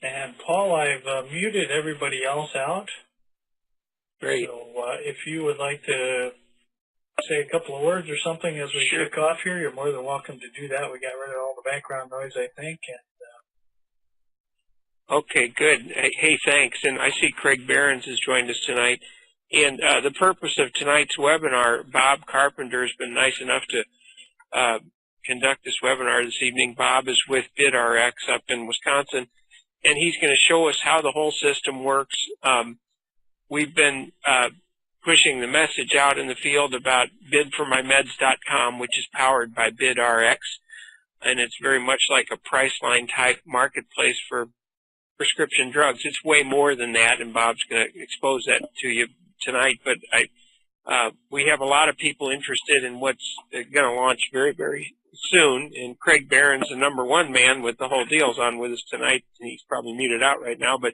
And Paul, I've muted everybody else out. Great. So if you would like to say a couple of words or something as we kick off here, you're more than welcome to do that. We got rid of all the background noise, I think. Okay, good. Hey, thanks. And I see Craig Behrens has joined us tonight. And the purpose of tonight's webinar, Bob Carpenter has been nice enough to conduct this webinar this evening. Bob is with BidRX up in Wisconsin, and he's going to show us how the whole system works. We've been pushing the message out in the field about bidformymeds.com, which is powered by BidRX, and it's very much like a Priceline type marketplace for prescription drugs. It's way more than that, and Bob's going to expose that to you tonight. But we have a lot of people interested in what's going to launch very, very soon. And Craig Behrens, the #1 man with the whole deal, is on with us tonight. And he's probably muted out right now. But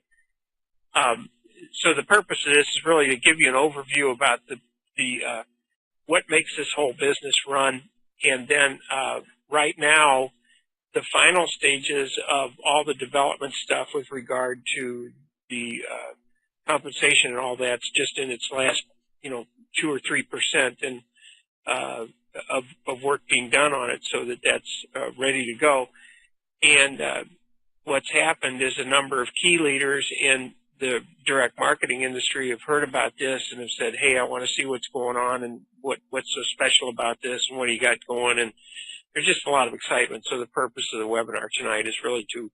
so the purpose of this is really to give you an overview about what makes this whole business run, and then right now, the final stages of all the development stuff with regard to the compensation and all that's just in its last, 2 or 3% and of work being done on it, so that's ready to go. And what's happened is a number of key leaders in the direct marketing industry have heard about this and have said, hey, I want to see what's going on and what's so special about this and what do you got going. And there's just a lot of excitement. So the purpose of the webinar tonight is really to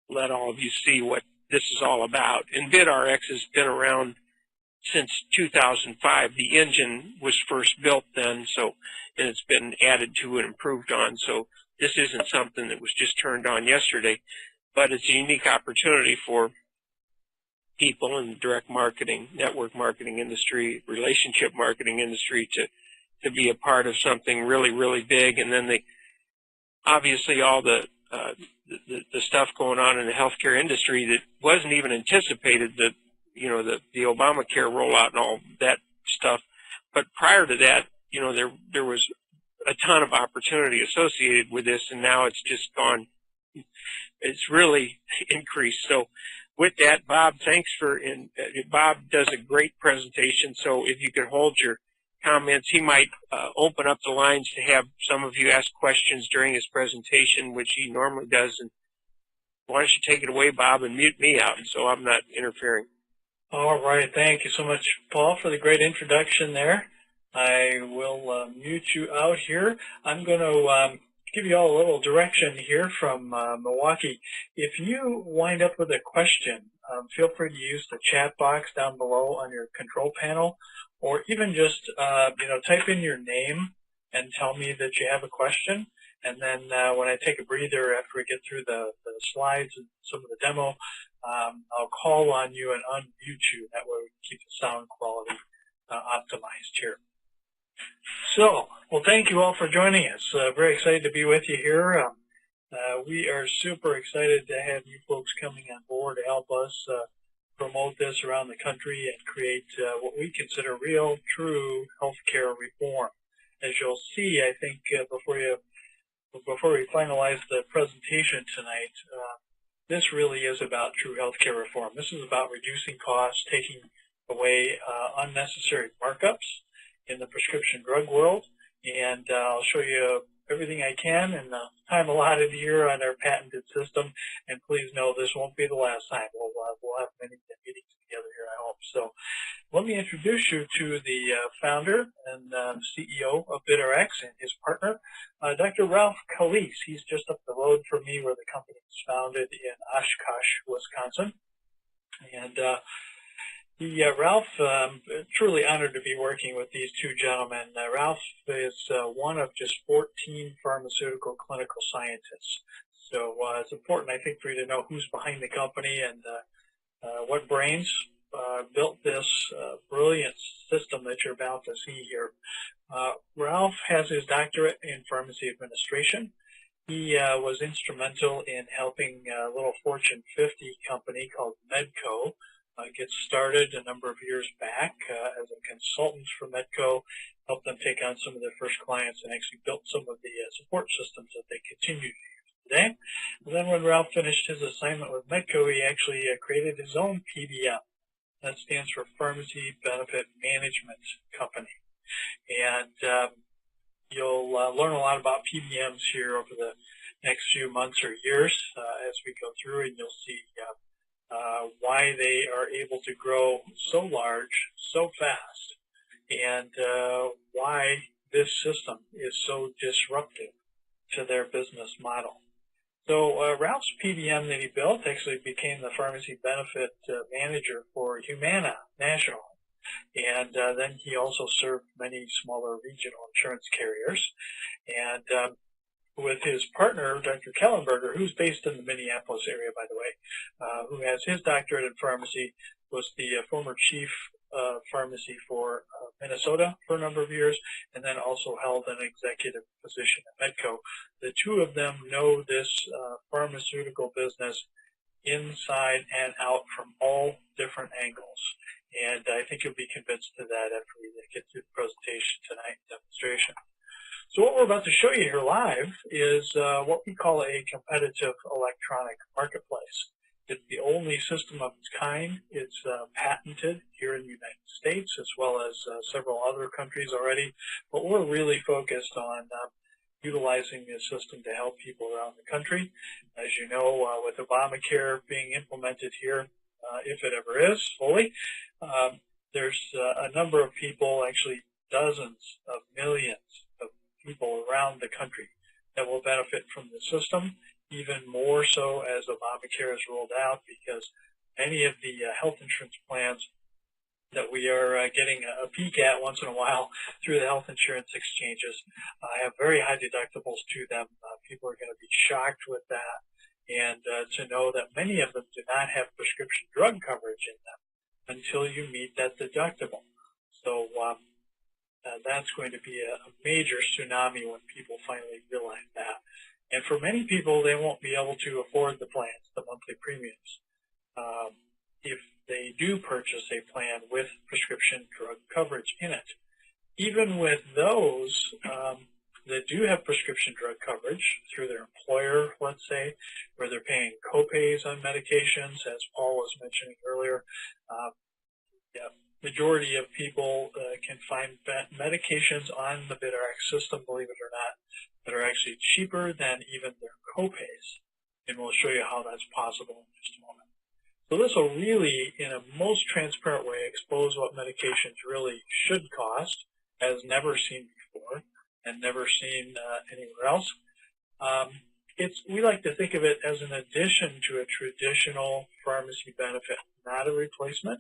let all of you see what this is all about. And BidRX has been around since 2005. The engine was first built then, and it's been added to and improved on. So this isn't something that was just turned on yesterday, but it's a unique opportunity for people in the direct marketing, network marketing industry, relationship marketing industry to be a part of something really, really big. And then obviously all the stuff going on in the healthcare industry that wasn't even anticipated, the Obamacare rollout and all that stuff. But prior to that, there was a ton of opportunity associated with this, and now it's just gone. It's really increased. So with that, Bob, thanks Bob does a great presentation. So if you could hold your comments, he might open up the lines to have some of you ask questions during his presentation, which he normally does. And why don't you take it away, Bob, and mute me out so I'm not interfering. All right. Thank you so much, Paul, for the great introduction there. I will mute you out here. I'm going to give you all a little direction here from Milwaukee. If you wind up with a question, feel free to use the chat box down below on your control panel, or even just type in your name and tell me that you have a question. And then when I take a breather after we get through the slides and some of the demo, I'll call on you and unmute you. That way we can keep the sound quality optimized here. So, well, thank you all for joining us. Very excited to be with you here. We are super excited to have you folks coming on board to help us promote this around the country and create what we consider real, true healthcare reform. As you'll see, I think before we finalize the presentation tonight, this really is about true healthcare reform. This is about reducing costs, taking away unnecessary markups in the prescription drug world, and I'll show you everything I can in the time allotted here on our patented system. And please know this won't be the last time. We'll have many meetings together here, I hope. So let me introduce you to the founder and CEO of BidRX and his partner, Dr. Ralph Calise. He's just up the road from me where the company was founded in Oshkosh, Wisconsin. And Ralph, truly honored to be working with these two gentlemen. Ralph is one of just 14 pharmaceutical clinical scientists. So it's important, I think, for you to know who's behind the company and what brains built this brilliant system that you're about to see here. Ralph has his doctorate in pharmacy administration. He was instrumental in helping a little Fortune 50 company called Medco get started a number of years back as a consultant for Medco, helped them take on some of their first clients and actually built some of the support systems that they continue to use today. And then when Ralph finished his assignment with Medco, he actually created his own PBM. That stands for Pharmacy Benefit Management Company. And you'll learn a lot about PBMs here over the next few months or years as we go through, and you'll see why they are able to grow so large, so fast, and why this system is so disruptive to their business model. So Ralph's PBM that he built actually became the pharmacy benefit manager for Humana National. And then he also served many smaller regional insurance carriers. And with his partner, Dr. Kellenberger, who's based in the Minneapolis area, by the way, who has his doctorate in pharmacy, was the former chief pharmacy for Minnesota for a number of years, and then also held an executive position at Medco. The two of them know this pharmaceutical business inside and out from all different angles. And I think you'll be convinced of that after we get through the presentation tonight, demonstration. So what we're about to show you here live is what we call a competitive electronic marketplace. It's the only system of its kind. It's patented here in the United States as well as several other countries already. But we're really focused on utilizing this system to help people around the country. As you know, with Obamacare being implemented here, if it ever is fully, there's a number of people, actually dozens of millions of people around the country that will benefit from the system, even more so as Obamacare is rolled out, because many of the health insurance plans that we are getting a peek at once in a while through the health insurance exchanges have very high deductibles to them. People are going to be shocked with that. And to know that many of them do not have prescription drug coverage in them until you meet that deductible. So that's going to be a major tsunami when people finally realize that. And for many people, they won't be able to afford the plans, the monthly premiums, if they do purchase a plan with prescription drug coverage in it. Even with those that do have prescription drug coverage through their employer, let's say, where they're paying copays on medications, as Paul was mentioning earlier, majority of people can find medications on the BidRX system, believe it or not, that are actually cheaper than even their copays. And we'll show you how that's possible in just a moment. So this will really, in a most transparent way, expose what medications really should cost, as never seen before and never seen anywhere else. We like to think of it as an addition to a traditional pharmacy benefit, not a replacement.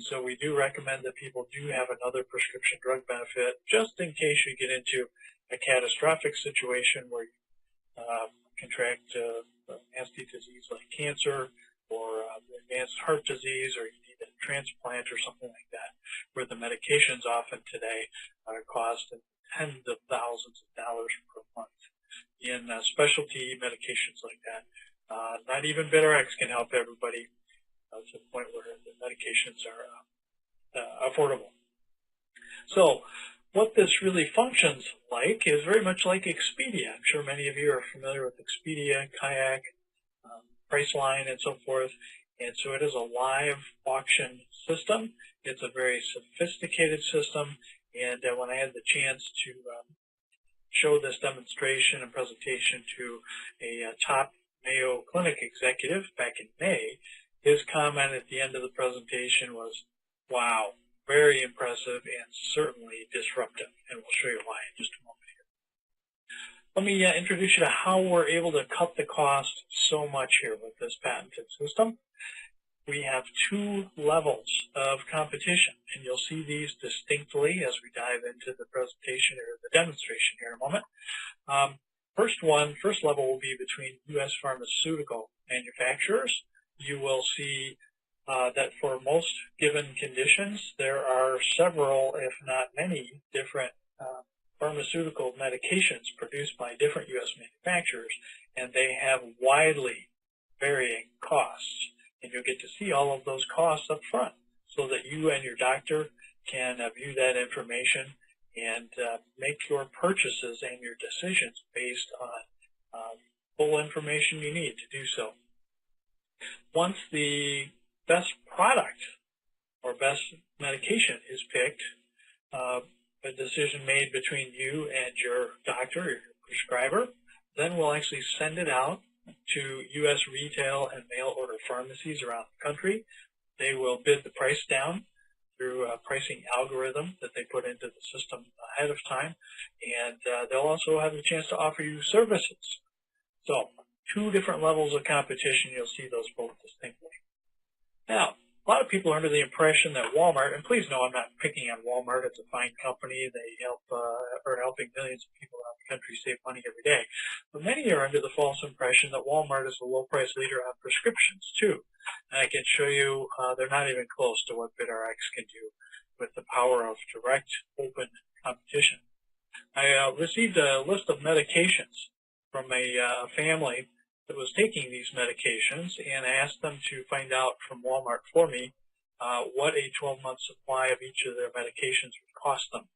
So we do recommend that people do have another prescription drug benefit just in case you get into a catastrophic situation where you contract a nasty disease like cancer or advanced heart disease, or you need a transplant or something like that, where the medications often today cost tens of thousands of dollars per month in specialty medications like that. Not even BidRX can help everybody to the point where the medications are affordable. So what this really functions like is very much like Expedia. I'm sure many of you are familiar with Expedia, Kayak, Priceline, and so forth. And so it is a live auction system. It's a very sophisticated system. And when I had the chance to show this demonstration and presentation to a top Mayo Clinic executive back in May, his comment at the end of the presentation was, wow, very impressive and certainly disruptive. And we'll show you why in just a moment here. Let me introduce you to how we're able to cut the cost so much here with this patented system. We have two levels of competition, and you'll see these distinctly as we dive into the presentation or the demonstration here in a moment. First level will be between U.S. pharmaceutical manufacturers. You will see that for most given conditions, there are several, if not many, different pharmaceutical medications produced by different U.S. manufacturers, and they have widely varying costs. And you'll get to see all of those costs up front so that you and your doctor can view that information and make your purchases and your decisions based on full information you need to do so. Once the best product or best medication is picked, a decision made between you and your doctor or your prescriber, then we'll actually send it out to U.S. retail and mail order pharmacies around the country. They will bid the price down through a pricing algorithm that they put into the system ahead of time, and they'll also have the chance to offer you services. So, two different levels of competition, you'll see those both distinctly. Now, a lot of people are under the impression that Walmart, and please know I'm not picking on Walmart, it's a fine company, they are helping millions of people around the country save money every day. But many are under the false impression that Walmart is a low price leader on prescriptions too. And I can show you they're not even close to what BidRX can do with the power of direct, open competition. I received a list of medications from a family that was taking these medications, and I asked them to find out from Walmart for me what a 12-month supply of each of their medications would cost them.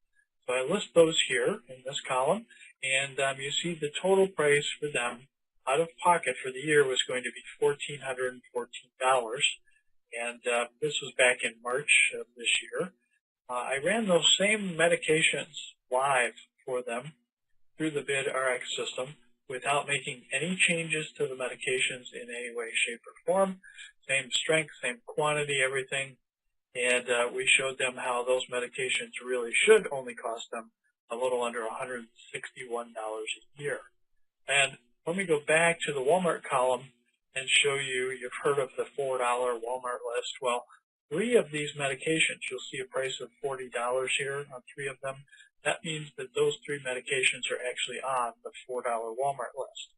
So I list those here in this column, and you see the total price for them out of pocket for the year was going to be $1,414, and this was back in March of this year. I ran those same medications live for them through the BidRX system, without making any changes to the medications in any way, shape, or form. Same strength, same quantity, everything. And we showed them how those medications really should only cost them a little under $161 a year. And let me go back to the Walmart column and show you, you've heard of the $4 Walmart list. Well, 3 of these medications, you'll see a price of $40 here on 3 of them. That means that those 3 medications are actually on the $4 Walmart list.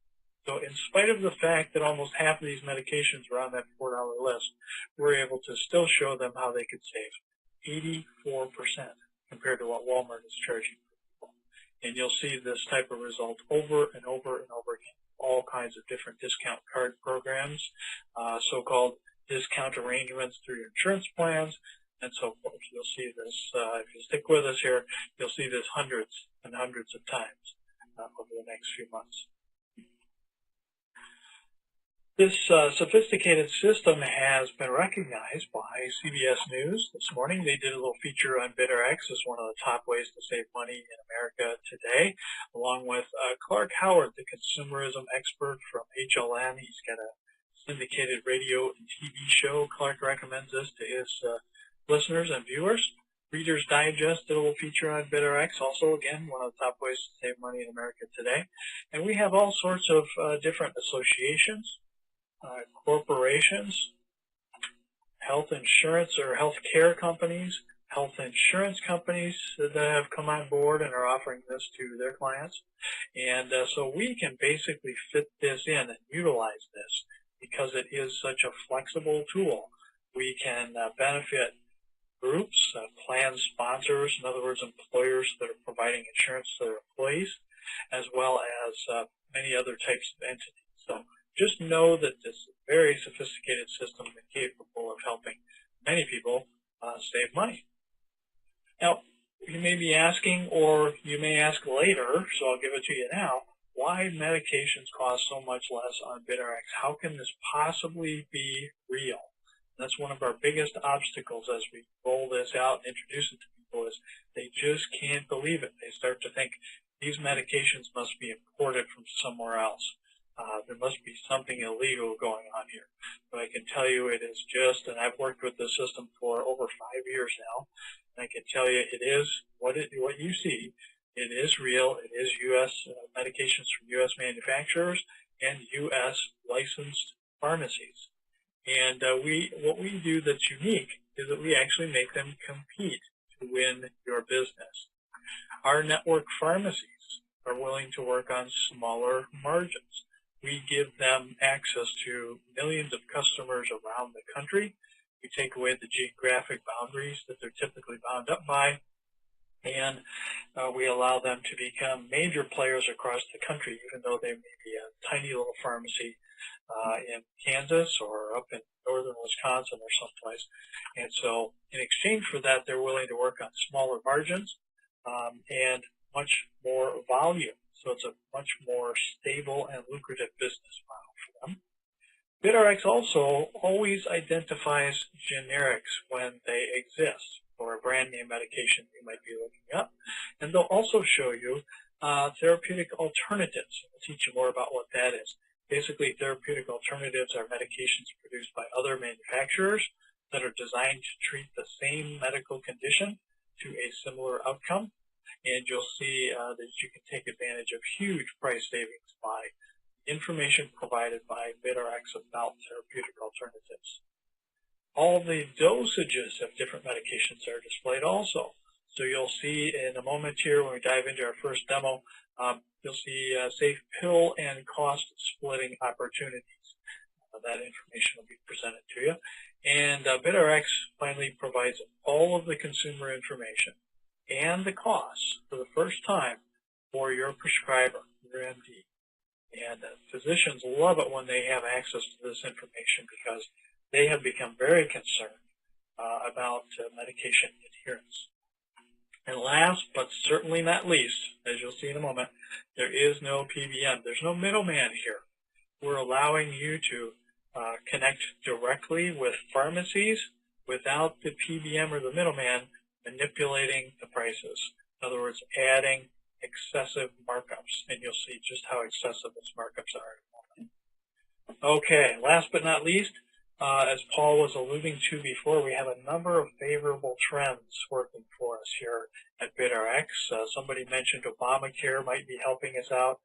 So in spite of the fact that almost half of these medications were on that $4 list, we're able to still show them how they could save 84% compared to what Walmart is charging people. And you'll see this type of result over and over and over again. All kinds of different discount card programs, so-called discount arrangements through your insurance plans, and so forth. You'll see this, if you stick with us here, you'll see this hundreds and hundreds of times over the next few months. This sophisticated system has been recognized by CBS News this morning. They did a little feature on BidRX as one of the top ways to save money in America today, along with Clark Howard, the consumerism expert from HLN. He's got a syndicated radio and TV show. Clark recommends this to his listeners and viewers. Reader's Digest did a little feature on BidRX, also, again, one of the top ways to save money in America today. And we have all sorts of different associations, corporations, health insurance or health care companies, health insurance companies that have come on board and are offering this to their clients. And so we can basically fit this in and utilize this because it is such a flexible tool. We can benefit groups, plan sponsors, in other words, employers that are providing insurance to their employees, as well as many other types of entities. So just know that this is a very sophisticated system and capable of helping many people save money. Now, you may be asking, or you may ask later, so I'll give it to you now, why medications cost so much less on BidRX? How can this possibly be real? That's one of our biggest obstacles as we roll this out and introduce it to people is they just can't believe it. They start to think these medications must be imported from somewhere else. There must be something illegal going on here. But I can tell you it is just, and I've worked with the system for over 5 years now, and I can tell you it is what you see. It is real. It is U.S. Medications from U.S. manufacturers and U.S. licensed pharmacies. And what we do that's unique is that we actually make them compete to win your business. Our network pharmacies are willing to work on smaller margins. We give them access to millions of customers around the country. We take away the geographic boundaries that they're typically bound up by, and we allow them to become major players across the country, even though they may be a tiny little pharmacy in Kansas or up in northern Wisconsin or someplace. And so in exchange for that, they're willing to work on smaller margins and much more volume. So it's a much more stable and lucrative business model for them. BidRX also always identifies generics when they exist for a brand name medication you might be looking up. And they'll also show you therapeutic alternatives. I'll teach you more about what that is. Basically, therapeutic alternatives are medications produced by other manufacturers that are designed to treat the same medical condition to a similar outcome. And you'll see that you can take advantage of huge price savings by information provided by BidRX about therapeutic alternatives. All the dosages of different medications are displayed also. So you'll see in a moment here when we dive into our first demo, you'll see safe pill and cost splitting opportunities. That information will be presented to you. And BidRX finally provides all of the consumer information and the costs for the first time for your prescriber, your MD. And physicians love it when they have access to this information because they have become very concerned about medication adherence. And last, but certainly not least, as you'll see in a moment, there is no PBM. There's no middleman here. We're allowing you to connect directly with pharmacies without the PBM or the middleman manipulating the prices. In other words, adding excessive markups, and you'll see just how excessive those markups are in a moment. Okay, last but not least, as Paul was alluding to before, we have a number of favorable trends working for us here at BidRX. Somebody mentioned Obamacare might be helping us out.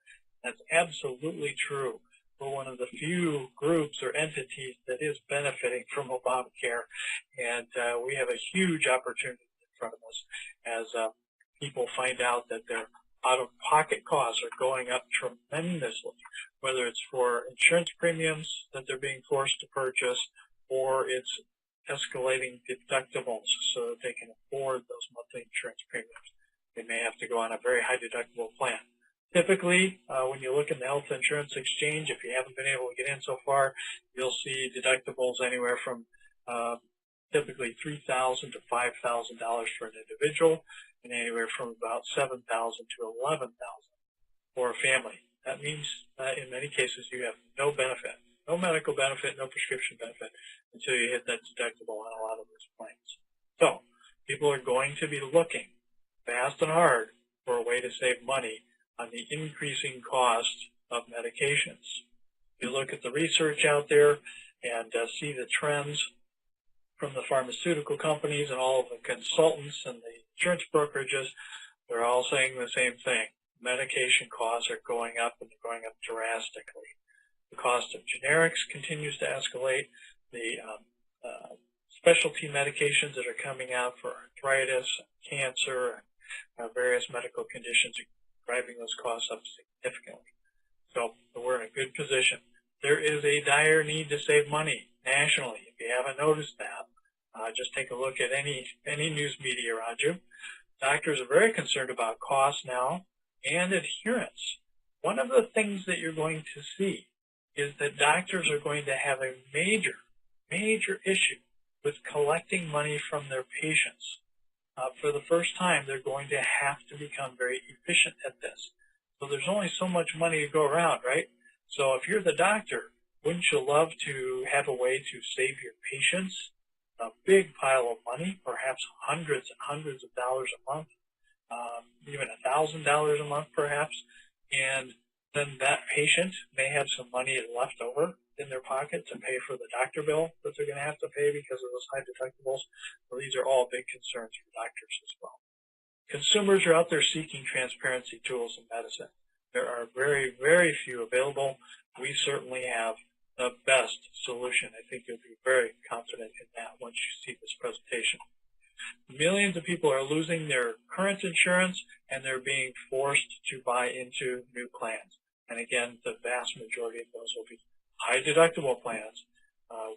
That's absolutely true. We're one of the few groups or entities that is benefiting from Obamacare, and we have a huge opportunity in front of us as people find out that their out-of-pocket costs are going up tremendously, whether it's for insurance premiums that they're being forced to purchase or it's escalating deductibles so that they can afford those monthly insurance premiums. They may have to go on a very high deductible plan. Typically, when you look in the health insurance exchange, if you haven't been able to get in so far, you'll see deductibles anywhere from typically $3,000 to $5,000 for an individual, and anywhere from about $7,000 to $11,000 for a family. That means in many cases you have no benefit, no medical benefit, no prescription benefit until you hit that deductible on a lot of those plans. So people are going to be looking fast and hard for a way to save money on the increasing cost of medications. You look at the research out there and see the trends from the pharmaceutical companies and all of the consultants and the insurance brokerages, they're all saying the same thing. Medication costs are going up, and they're going up drastically. The cost of generics continues to escalate. The specialty medications that are coming out for arthritis, cancer, and various medical conditions are driving those costs up significantly. So we're in a good position. There is a dire need to save money nationally. If you haven't noticed that, just take a look at any news media around you. Doctors are very concerned about costs now and adherence. One of the things that you're going to see is that doctors are going to have a major issue with collecting money from their patients. For the first time, they're going to have to become very efficient at this. So there's only so much money to go around, right? So if you're the doctor, wouldn't you love to have a way to save your patients a big pile of money, perhaps hundreds and hundreds of dollars a month, even $1,000 a month perhaps, and then that patient may have some money left over in their pocket to pay for the doctor bill that they're going to have to pay because of those high deductibles. So these are all big concerns for doctors as well. Consumers are out there seeking transparency tools in medicine. There are very, very few available. We certainly have the best solution. I think you'll be very confident in that once you see this presentation. Millions of people are losing their current insurance, and they're being forced to buy into new plans. And again, the vast majority of those will be high deductible plans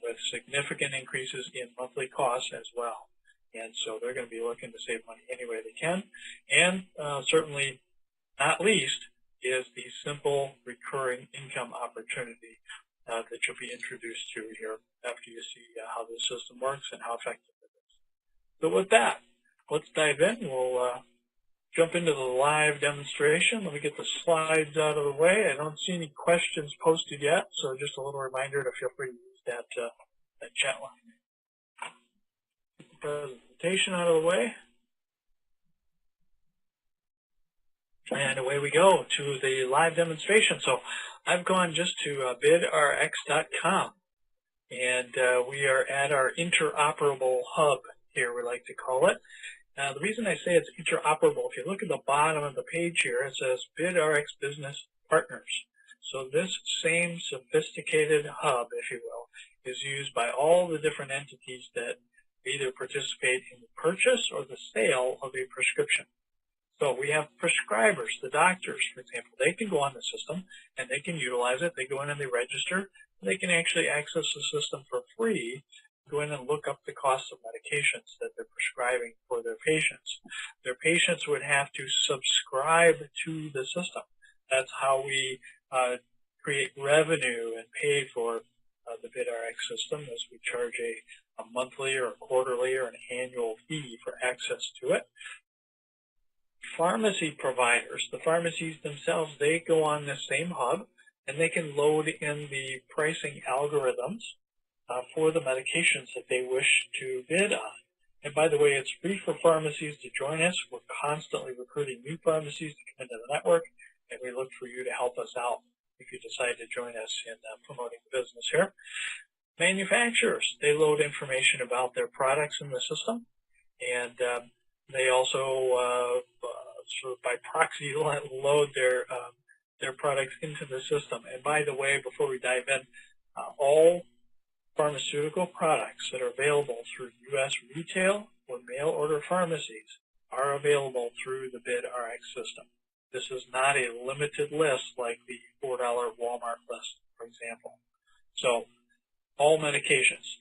with significant increases in monthly costs as well. And so they're going to be looking to save money any way they can. And certainly not least is the simple recurring income opportunity that you'll be introduced to here after you see how the system works and how effective it is. So with that, let's dive in. We'll jump into the live demonstration. Let me get the slides out of the way. I don't see any questions posted yet, so just a little reminder to feel free to use that chat line. Get the presentation out of the way. And away we go to the live demonstration. So I've gone just to BidRX.com, and we are at our interoperable hub here, we like to call it. The reason I say it's interoperable, if you look at the bottom of the page here, it says BidRX Business Partners. So this same sophisticated hub, if you will, is used by all the different entities that either participate in the purchase or the sale of a prescription. So we have prescribers, the doctors, for example. They can go on the system and they can utilize it. They go in and they register. They can actually access the system for free, go in and look up the cost of medications that they're prescribing for their patients. Their patients would have to subscribe to the system. That's how we create revenue and pay for the BidRX system, as we charge a monthly or a quarterly or an annual fee for access to it. Pharmacy providers, the pharmacies themselves, they go on this same hub and they can load in the pricing algorithms for the medications that they wish to bid on. And by the way, it's free for pharmacies to join us. We're constantly recruiting new pharmacies to come into the network, and we look for you to help us out if you decide to join us in promoting the business here. Manufacturers, they load information about their products in the system, and they also, sort of by proxy, load their products into the system. And by the way, before we dive in, all pharmaceutical products that are available through U.S. retail or mail order pharmacies are available through the BidRX system. This is not a limited list like the $4 Walmart list, for example. So all medications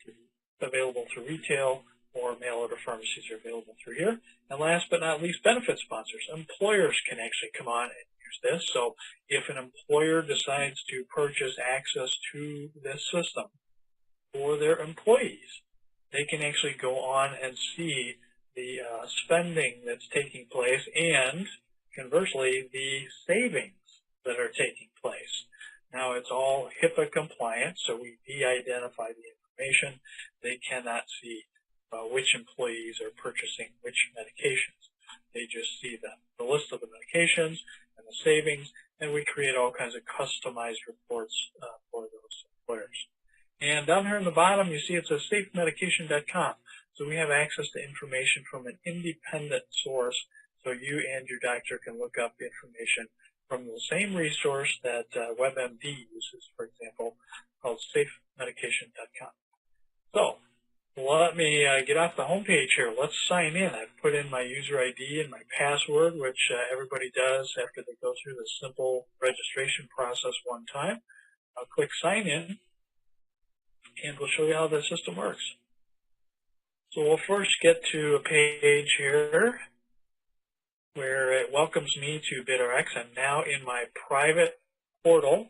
available through retail or mail order pharmacies are available through here. And last but not least, benefit sponsors. Employers can actually come on and use this. So if an employer decides to purchase access to this system for their employees, they can actually go on and see the spending that's taking place and, conversely, the savings that are taking place. Now, it's all HIPAA compliant, so we de-identify the information. They cannot see which employees are purchasing which medications. They just see the list of the medications and the savings, and we create all kinds of customized reports for those employers. And down here in the bottom, you see it says safemedication.com. So we have access to information from an independent source, so you and your doctor can look up information from the same resource that WebMD uses, for example, called safemedication.com. So let me get off the home page here. Let's sign in. I've put in my user ID and my password, which everybody does after they go through the simple registration process one time. I'll click sign in, and we'll show you how the system works. So we'll first get to a page here where it welcomes me to BidRX. I'm now in my private portal,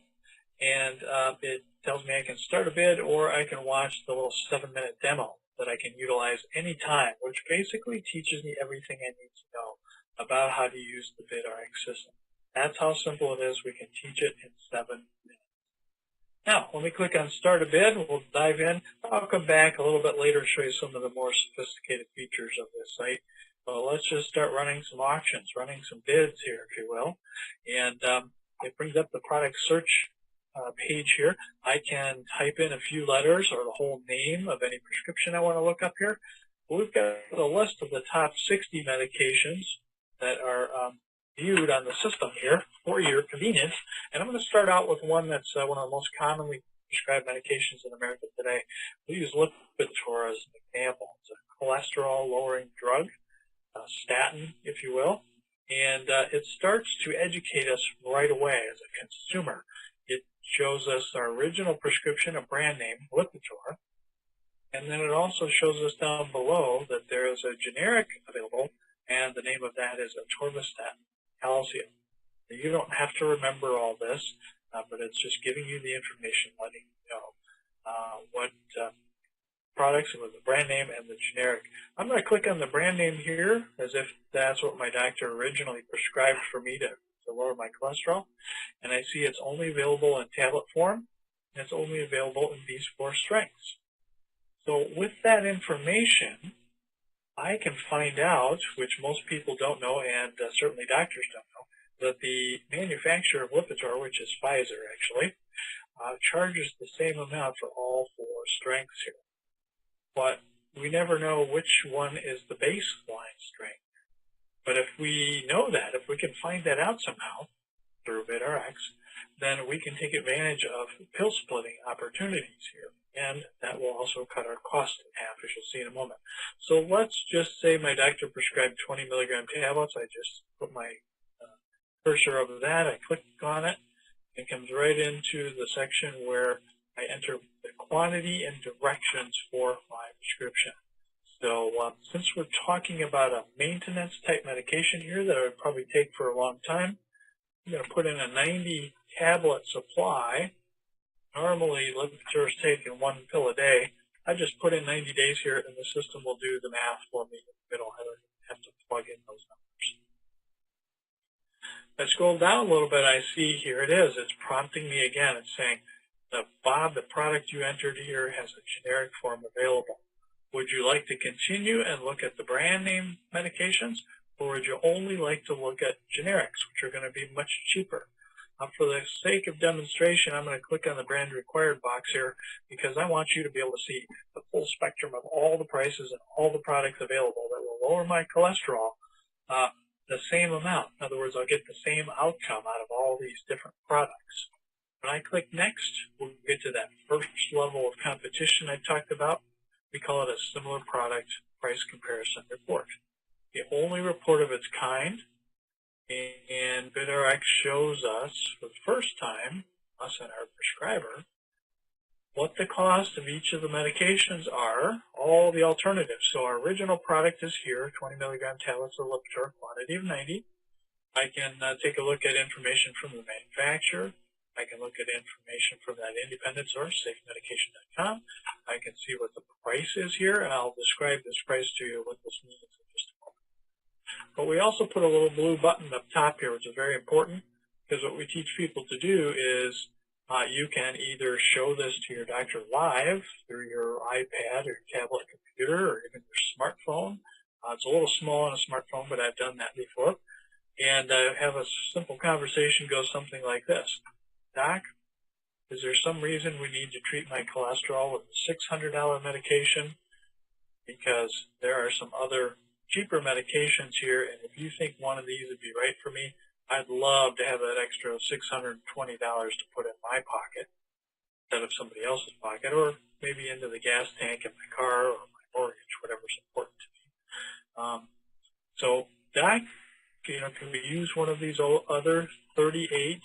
and it tells me I can start a bid or I can watch the little 7-minute demo that I can utilize anytime, which basically teaches me everything I need to know about how to use the BidRX system. That's how simple it is. We can teach it in 7 minutes. Now, when we click on Start a Bid, we'll dive in. I'll come back a little bit later and show you some of the more sophisticated features of this site. But let's just start running some auctions, running some bids here, if you will. And it brings up the product search page here. I can type in a few letters or the whole name of any prescription I want to look up here. But we've got a list of the top 60 medications that are viewed on the system here for your convenience. And I'm going to start out with one that's one of the most commonly prescribed medications in America today. We use Lipitor as an example. It's a cholesterol-lowering drug, a statin, if you will. And it starts to educate us right away as a consumer. It shows us our original prescription, a brand name, Lipitor. And then it also shows us down below that there is a generic available, and the name of that is atorvastatin calcium. Now, you don't have to remember all this, but it's just giving you the information, letting you know what products with the brand name and the generic. I'm going to click on the brand name here as if that's what my doctor originally prescribed for me to lower my cholesterol. And I see it's only available in tablet form, and it's only available in these 4 strengths. So with that information, I can find out, which most people don't know, and certainly doctors don't know, that the manufacturer of Lipitor, which is Pfizer actually, charges the same amount for all 4 strengths here. But we never know which one is the baseline strength. But if we know that, if we can find that out somehow through BidRX, then we can take advantage of pill splitting opportunities here. And that will also cut our cost in half, as you'll see in a moment. So let's just say my doctor prescribed 20 milligram tablets. I just put my cursor over that. I click on it. It comes right into the section where I enter the quantity and directions for my prescription. So since we're talking about a maintenance type medication here that I would probably take for a long time, I'm going to put in a 90 tablet supply. Normally, Lipitor is taking 1 pill a day. I just put in 90 days here, and the system will do the math for me. I don't have to plug in those numbers. If I scroll down a little bit, I see here it is. It's prompting me again. It's saying, Bob, the product you entered here has a generic form available. Would you like to continue and look at the brand name medications, or would you only like to look at generics, which are going to be much cheaper? For the sake of demonstration, I'm going to click on the brand required box here because I want you to be able to see the full spectrum of all the prices and all the products available that will lower my cholesterol the same amount. In other words, I'll get the same outcome out of all these different products. When I click next, we'll get to that first level of competition I talked about. We call it a similar product price comparison report. The only report of its kind, and BidRX shows us for the first time, us and our prescriber, what the cost of each of the medications are, all the alternatives. So our original product is here, 20 milligram tablets of Lipitor, quantity of 90. I can take a look at information from the manufacturer. I can look at information from that independent source, safemedication.com. I can see what the price is here, and I'll describe this price to you, what this means in just a moment. But we also put a little blue button up top here, which is very important, because what we teach people to do is you can either show this to your doctor live through your iPad or your tablet computer or even your smartphone. It's a little small on a smartphone, but I've done that before. And have a simple conversation go something like this. Doc, is there some reason we need to treat my cholesterol with a $600 medication? Because there are some other cheaper medications here, and if you think one of these would be right for me, I'd love to have that extra $620 to put in my pocket instead of somebody else's pocket, or maybe into the gas tank in my car or my mortgage, whatever's important to me. So, Doc, can we use one of these other 38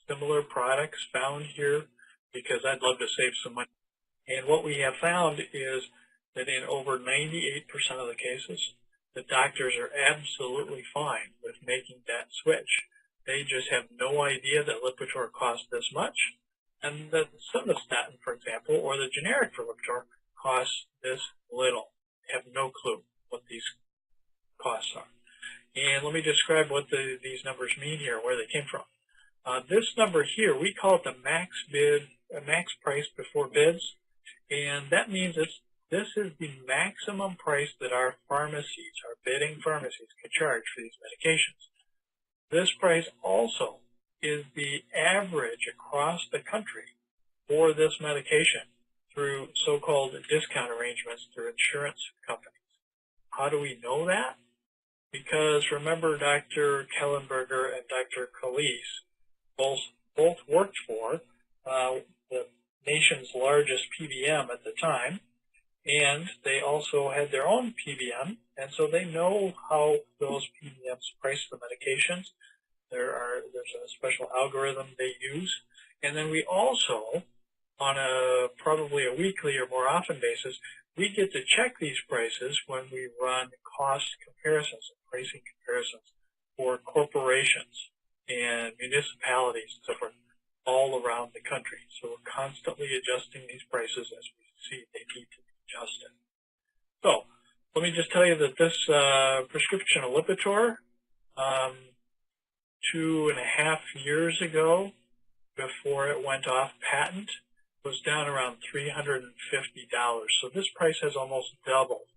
similar products found here, because I'd love to save some money. And what we have found is that in over 98% of the cases, the doctors are absolutely fine with making that switch. They just have no idea that Lipitor costs this much, and that simvastatin, for example, or the generic for Lipitor, costs this little. They have no clue what these costs are. And let me describe what these numbers mean here, where they came from. This number here, we call it the max price before bids, and that means this is the maximum price that our pharmacies, our bidding pharmacies, can charge for these medications. This price also is the average across the country for this medication through so-called discount arrangements through insurance companies. How do we know that? Because remember, Dr. Kellenberger and Dr. Calise both worked for the nation's largest PBM at the time, and they also had their own PBM, and so they know how those PBMs price the medications. There's a special algorithm they use, and then we also, on probably a weekly or more often basis, we get to check these prices when we run cost comparisons and pricing comparisons for corporations and municipalities and so forth all around the country. So we're constantly adjusting these prices as we see they need to be adjust it. So let me just tell you that this prescription of Lipitor, 2.5 years ago, before it went off patent, was down around $350. So this price has almost doubled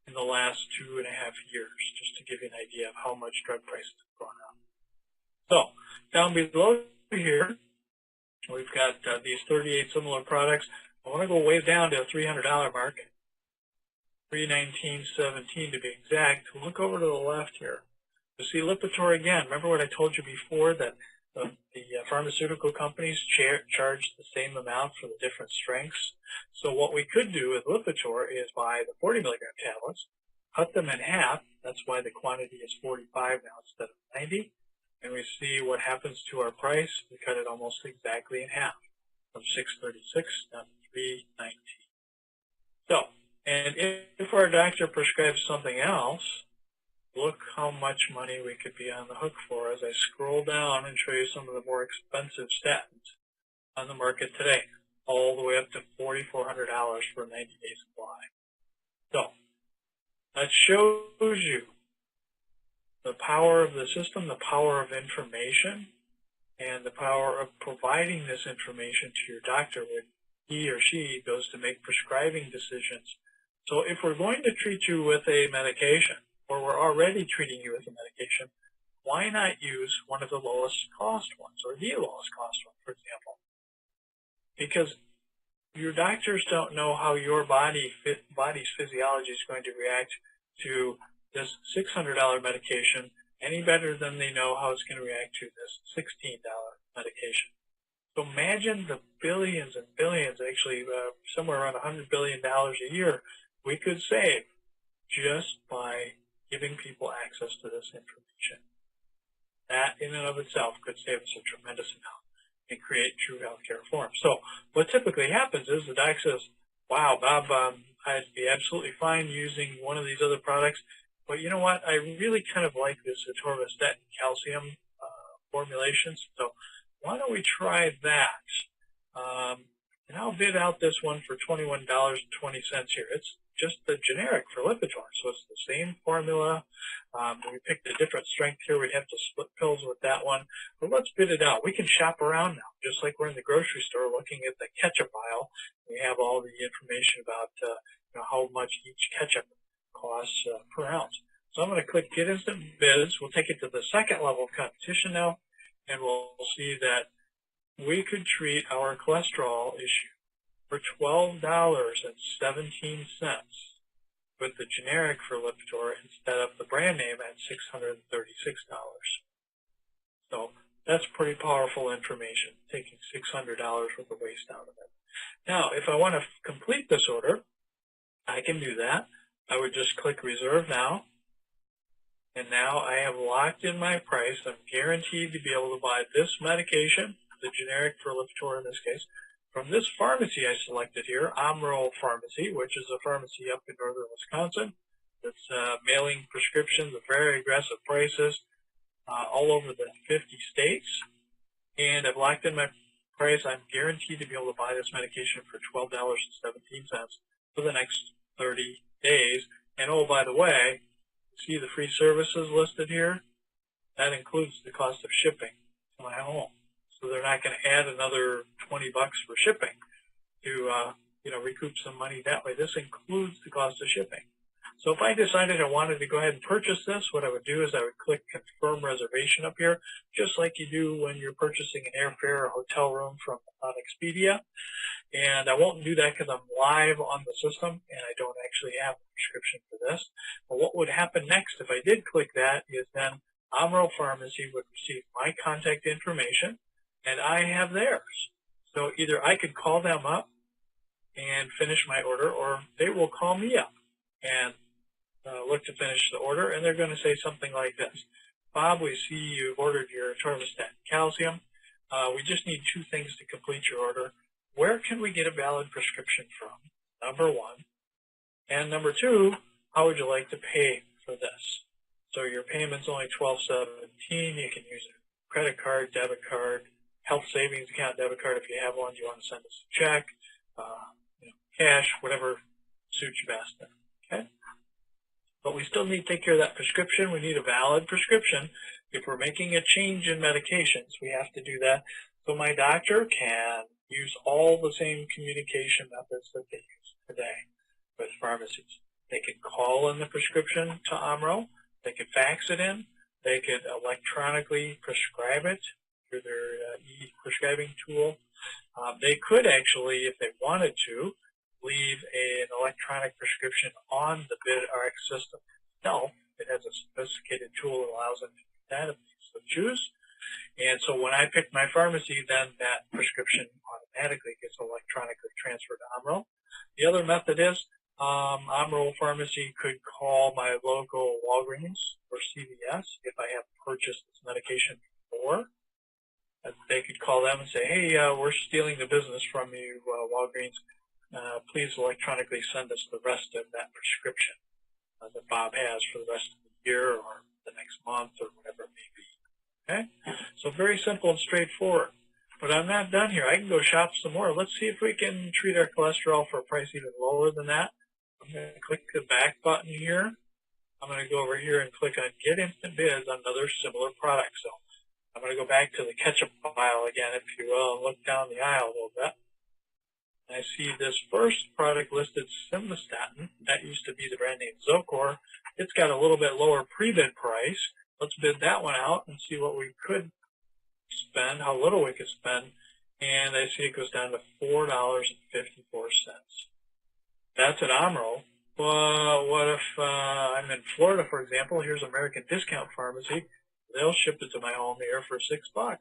in the last 2.5 years, just to give you an idea of how much drug prices have gone up. So down below here, we've got these 38 similar products. I want to go way down to the $300 mark, $319.17 to be exact. Look over to the left here. You see Lipitor again. Remember what I told you before, that the pharmaceutical companies charge the same amount for the different strengths. So what we could do with Lipitor is buy the 40 milligram tablets, cut them in half. That's why the quantity is 45 now instead of 90. And we see what happens to our price. We cut it almost exactly in half, from $636 down to $319. So, and if our doctor prescribes something else, look how much money we could be on the hook for as I scroll down and show you some of the more expensive statins on the market today, all the way up to $4,400 for a 90-day supply. So that shows you the power of the system, the power of information, and the power of providing this information to your doctor when he or she goes to make prescribing decisions. So if we're going to treat you with a medication, or we're already treating you with a medication, why not use one of the lowest cost ones, or the lowest cost one, for example? Because your doctors don't know how your body's physiology is going to react to this $600 medication any better than they know how it's going to react to this $16 medication. So imagine the billions and billions, actually somewhere around $100 billion a year, we could save just by giving people access to this information. That in and of itself could save us a tremendous amount and create true healthcare reform. So what typically happens is the doc says, wow, Bob, I'd be absolutely fine using one of these other products, but you know what, I really kind of like this atorvastatin calcium formulations, so why don't we try that? And I'll bid out this one for $21.20 here. It's just the generic for Lipitor, so it's the same formula. We picked a different strength here. We'd have to split pills with that one, but let's bid it out. We can shop around now, just like we're in the grocery store looking at the ketchup aisle. We have all the information about how much each ketchup costs per ounce. So I'm going to click Get Instant Bids. We'll take it to the second level of competition now, and we'll see that we could treat our cholesterol issue for $12.17 with the generic for Lipitor instead of the brand name at $636. So that's pretty powerful information, taking $600 worth of waste out of it. Now, if I want to complete this order, I can do that. I would just click Reserve Now. And now I have locked in my price. I'm guaranteed to be able to buy this medication, the generic for Lipitor in this case, from this pharmacy I selected here, Amro Pharmacy, which is a pharmacy up in northern Wisconsin. It's mailing prescriptions at very aggressive prices all over the 50 states. And I've locked in my price. I'm guaranteed to be able to buy this medication for $12.17 for the next 30 days. And oh, by the way, see the free services listed here? That includes the cost of shipping to my home. So they're not going to add another $20 for shipping to, recoup some money that way. This includes the cost of shipping. So if I decided I wanted to go ahead and purchase this, what I would do is I would click Confirm Reservation up here, just like you do when you're purchasing an airfare or hotel room from on Expedia. And I won't do that because I'm live on the system and I don't actually have a prescription for this. But what would happen next if I did click that is then Amro Pharmacy would receive my contact information and I have theirs. So either I could call them up and finish my order, or they will call me up and look to finish the order, and they're going to say something like this. Bob, we see you've ordered your atorvastatin calcium. We just need 2 things to complete your order. Where can we get a valid prescription from? Number 1. And number 2, how would you like to pay for this? So your payment's only $12.17. You can use a credit card, debit card, health savings account, debit card if you have one. Do you want to send us a check, cash, whatever suits you best. Okay? But we still need to take care of that prescription. We need a valid prescription. If we're making a change in medications, we have to do that. So my doctor can use all the same communication methods that they use today with pharmacies. They could call in the prescription to Amro. They could fax it in. They could electronically prescribe it through their e-prescribing tool. They could actually, if they wanted to, leave an electronic prescription on the BidRX system. No, it has a sophisticated tool that allows them to do that if they so choose. And so when I pick my pharmacy, then that prescription automatically gets electronically transferred to Amro. The other method is Amro Pharmacy could call my local Walgreens or CVS if I have purchased this medication before. They could call them and say, hey, we're stealing the business from you, Walgreens. Please electronically send us the rest of that prescription that Bob has for the rest of the year or the next month or whatever it may be. Okay? So very simple and straightforward. But I'm not done here. I can go shop some more. Let's see if we can treat our cholesterol for a price even lower than that. I'm going to click the back button here. I'm going to go over here and click on Get Instant Bids on another similar product. So I'm going to go back to the ketchup aisle again, if you will, and look down the aisle a little bit. I see this first product listed, Simvastatin. That used to be the brand name Zocor. It's got a little bit lower pre-bid price. Let's bid that one out and see what we could spend, how little we could spend. And I see it goes down to $4.54. That's at Amro. Well, what if I'm in Florida, for example? Here's American Discount Pharmacy. They'll ship it to my home here for $6.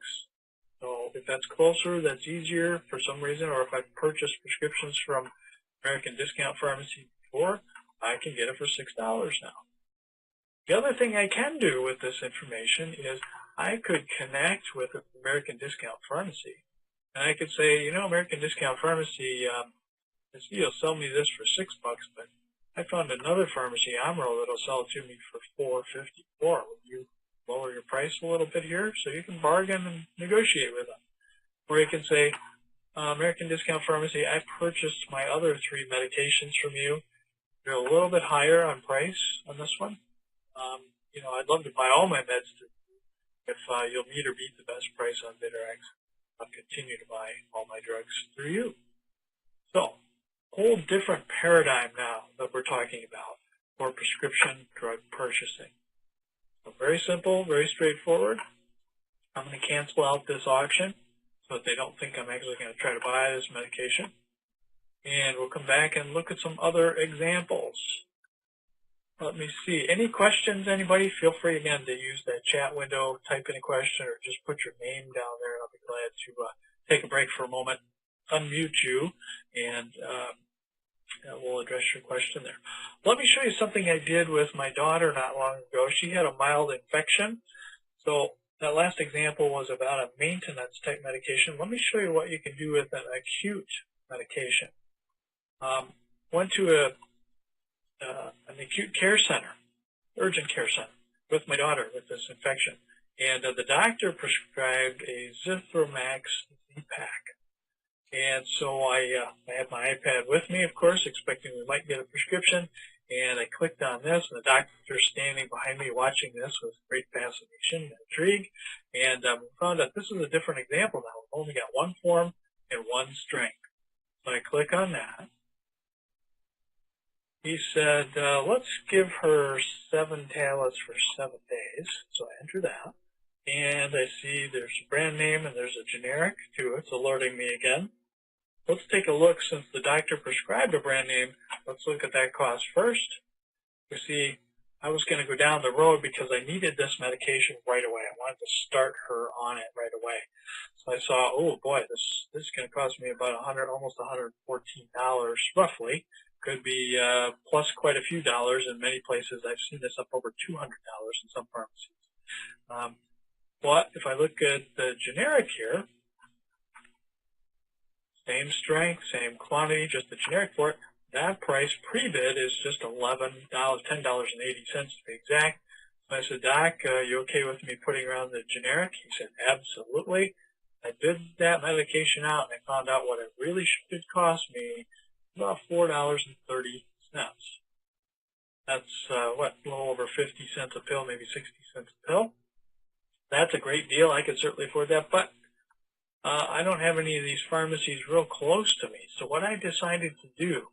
So if that's closer, that's easier for some reason, or if I've purchased prescriptions from American Discount Pharmacy before, I can get it for $6 now. The other thing I can do with this information is I could connect with American Discount Pharmacy, and I could say, you know, American Discount Pharmacy, you'll sell me this for $6, but I found another pharmacy, Amro, that'll sell it to me for $4.54. Will you lower your price a little bit here? So you can bargain and negotiate with them. Or you can say, American Discount Pharmacy, I purchased my other 3 medications from you. You're a little bit higher on price on this one. You know, I'd love to buy all my meds through you. If you'll meet or beat the best price on BidRX, I'll continue to buy all my drugs through you. So, whole different paradigm now that we're talking about for prescription drug purchasing. So very simple, very straightforward. I'm going to cancel out this auction so that they don't think I'm actually going to try to buy this medication. And we'll come back and look at some other examples. Let me see. Any questions, anybody? Feel free, again, to use that chat window, type in a question, or just put your name down there. I'll be glad to take a break for a moment, unmute you, and we'll address your question there. Let me show you something I did with my daughter not long ago. She had a mild infection. So that last example was about a maintenance type medication. Let me show you what you can do with an acute medication. Went to an acute care center, urgent care center, with my daughter with this infection. And the doctor prescribed a Zithromax Z-Pack. And so I had my iPad with me, of course, expecting we might get a prescription. And I clicked on this, and the doctor's standing behind me watching this with great fascination and intrigue. And we found out this is a different example now. We've only got one form and one strength. So I click on that. He said, let's give her 7 tablets for 7 days. So I enter that. And I see there's a brand name and there's a generic too. It's alerting me again. Let's take a look. Since the doctor prescribed a brand name, let's look at that cost first. You see, I was going to go down the road because I needed this medication right away. I wanted to start her on it right away. So I saw, oh boy, this is going to cost me about almost $114 roughly. Could be plus quite a few dollars in many places. I've seen this up over $200 in some pharmacies. But if I look at the generic here, same strength, same quantity, just the generic for it, that price pre-bid is just $10.80 to be exact. So I said, Doc, you okay with me putting around the generic? He said, absolutely. I bid that medication out and I found out what it really should cost me, about $4.30. cents. That's, what, a little over 50 cents a pill, maybe 60 cents a pill. That's a great deal. I could certainly afford that, but I don't have any of these pharmacies real close to me. So what I decided to do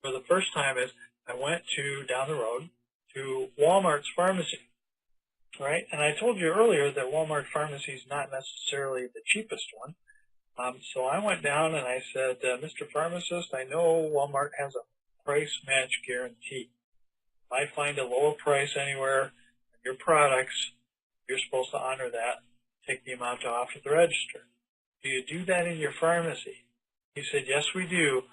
for the first time is I went down the road to Walmart's pharmacy, right? And I told you earlier that Walmart pharmacy is not necessarily the cheapest one. So I went down and I said, Mr. Pharmacist, I know Walmart has a price match guarantee. If I find a lower price anywhere in your products, you're supposed to honor that, take the amount off at the register. Do you do that in your pharmacy? He said, yes, we do,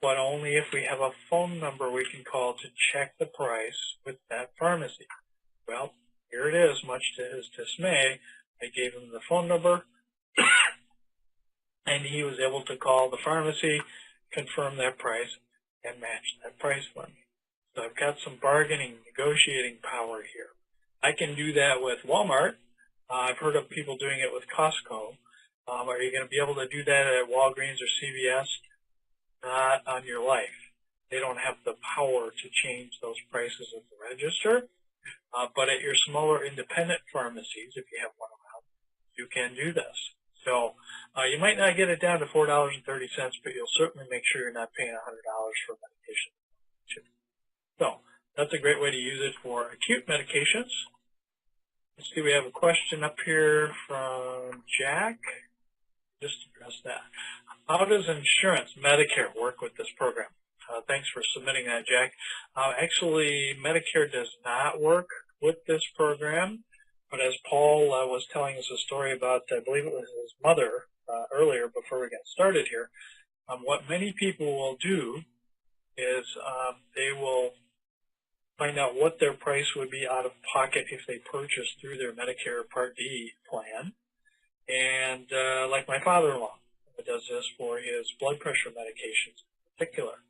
but only if we have a phone number we can call to check the price with that pharmacy. Well, here it is, much to his dismay. I gave him the phone number, and he was able to call the pharmacy, confirm that price, and match that price for me. So I've got some bargaining, negotiating power here. I can do that with Walmart. I've heard of people doing it with Costco. Are you going to be able to do that at Walgreens or CVS? Not on your life. They don't have the power to change those prices at the register. But at your smaller independent pharmacies, if you have one around, you can do this. So you might not get it down to $4.30, but you'll certainly make sure you're not paying $100 for medication. So that's a great way to use it for acute medications. Let's see, we have a question up here from Jack. Just address that. How does insurance, Medicare, work with this program? Thanks for submitting that, Jack. Actually, Medicare does not work with this program, but as Paul was telling us a story about, I believe it was his mother earlier before we got started here, what many people will do is they will find out what their price would be out of pocket if they purchase through their Medicare Part D plan. And like my father-in-law does this for his blood pressure medications in particular.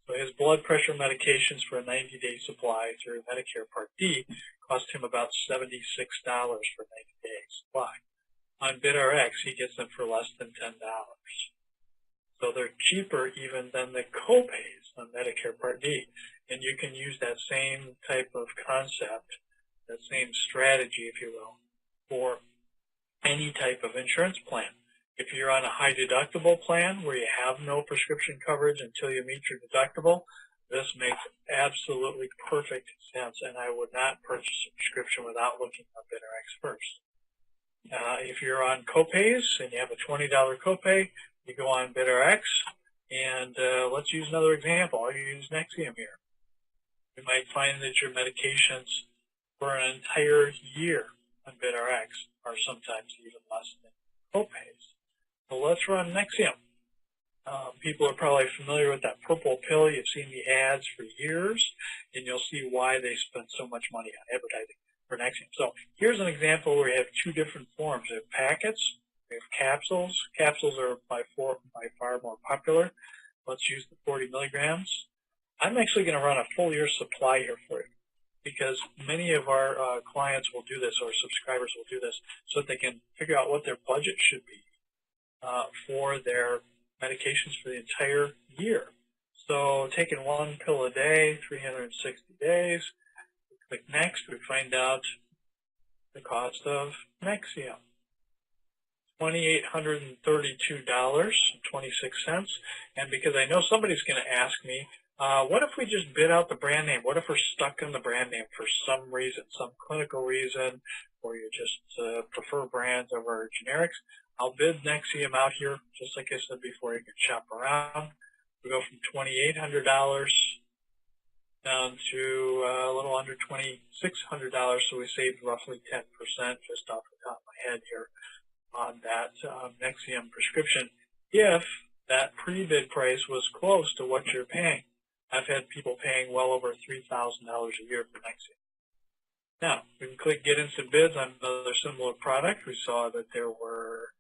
So his blood pressure medications for a 90-day supply through Medicare Part D cost him about $76 for 90-day supply. On BidRX, he gets them for less than $10. So they're cheaper even than the copays on Medicare Part D. And you can use that same type of concept, that same strategy, if you will, for any type of insurance plan. If you're on a high deductible plan where you have no prescription coverage until you meet your deductible, this makes absolutely perfect sense, and I would not purchase a prescription without looking at BidRX first. If you're on copays and you have a $20 copay, you go on BidRX, and let's use another example. I'll use Nexium here. You might find that your medications for an entire year on BidRX are sometimes even less than copays. So let's run Nexium. People are probably familiar with that purple pill. You've seen the ads for years, and you'll see why they spend so much money on advertising for Nexium. So here's an example where you have two different forms. We have packets, we have capsules. Capsules are by far more popular. Let's use the 40 milligrams. I'm actually going to run a full year supply here for you, because many of our clients will do this, or subscribers will do this, so that they can figure out what their budget should be for their medications for the entire year. So taking one pill a day, 360 days, we click next, we find out the cost of Nexium. $2,832.26. And because I know somebody's going to ask me, what if we just bid out the brand name? What if we're stuck on the brand name for some reason, some clinical reason, or you just prefer brands over generics? I'll bid Nexium out here, just like I said before. You can shop around. We go from $2,800 down to a little under $2,600, so we saved roughly 10% just off the top of my head here on that Nexium prescription, if that pre-bid price was close to what you're paying. I've had people paying well over $3,000 a year for Nexium. Now, we can click Get Instant Bids on another similar product. We saw that there were